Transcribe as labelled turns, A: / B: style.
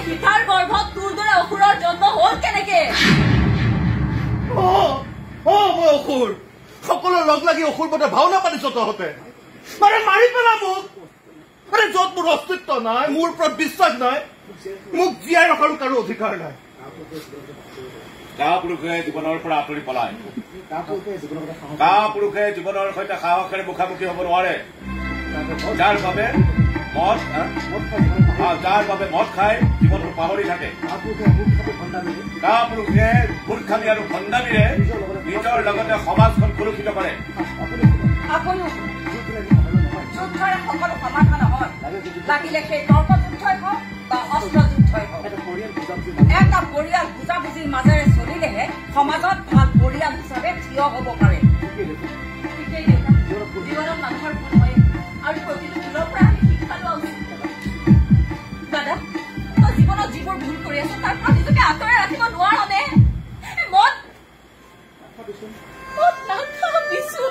A: শিখাৰ গৰ্ভত তোৰ দৰে অসুৰৰ জন্ম হ'ল কেনেকে?
B: মই অসুৰ সকলো লগ লাগি অসুৰ মতে ভাওনা পাতিছ তহঁতে মানে মাৰি পেলা মোক মানে য'ত মোৰ অস্তিত্ব নাই মোৰ ওপৰত বিশ্বাস নাই মোক জীয়াই ৰখাৰো কাৰো অধিকাৰ নাই
C: কাপুৰুষে জীৱনৰ পৰা আঁতৰি পলায় কাপুৰুষে জীৱনৰ সৈতে সাহসেৰে মুখামুখি হ'ব নোৱাৰে যাৰ বাবে মদ খাই জীৱনটো পাহৰি থাকে কাপুৰুষে মূৰ্খামি আৰু ভণ্ডামিৰে নিজৰ লগতে সমাজখন সুৰক্ষিত কৰে
A: যুদ্ধৰে সকলো সমাধান হয় লাগিলে সেই তৰ্ক যুদ্ধই হওক বা অস্ত্ৰ যুদ্ধই হওক এটা পৰিয়াল বুজাবুজিৰ মাজেৰে চলিলেহে সমাজত ভাল পৰিয়াল হিচাপে থিয় হ'ব পাৰে জীৱনত মানুহৰ ভুল হয় আৰু প্ৰতিটো ভুলৰ পৰা আমি শিক্ষা লোৱা উচিত দাদা তই জীৱনত যিবোৰ ভুল কৰি আছ তাৰ পৰা নিজকে আঁতৰাই ৰাখিব নোৱাৰনে মত নাখাবিছো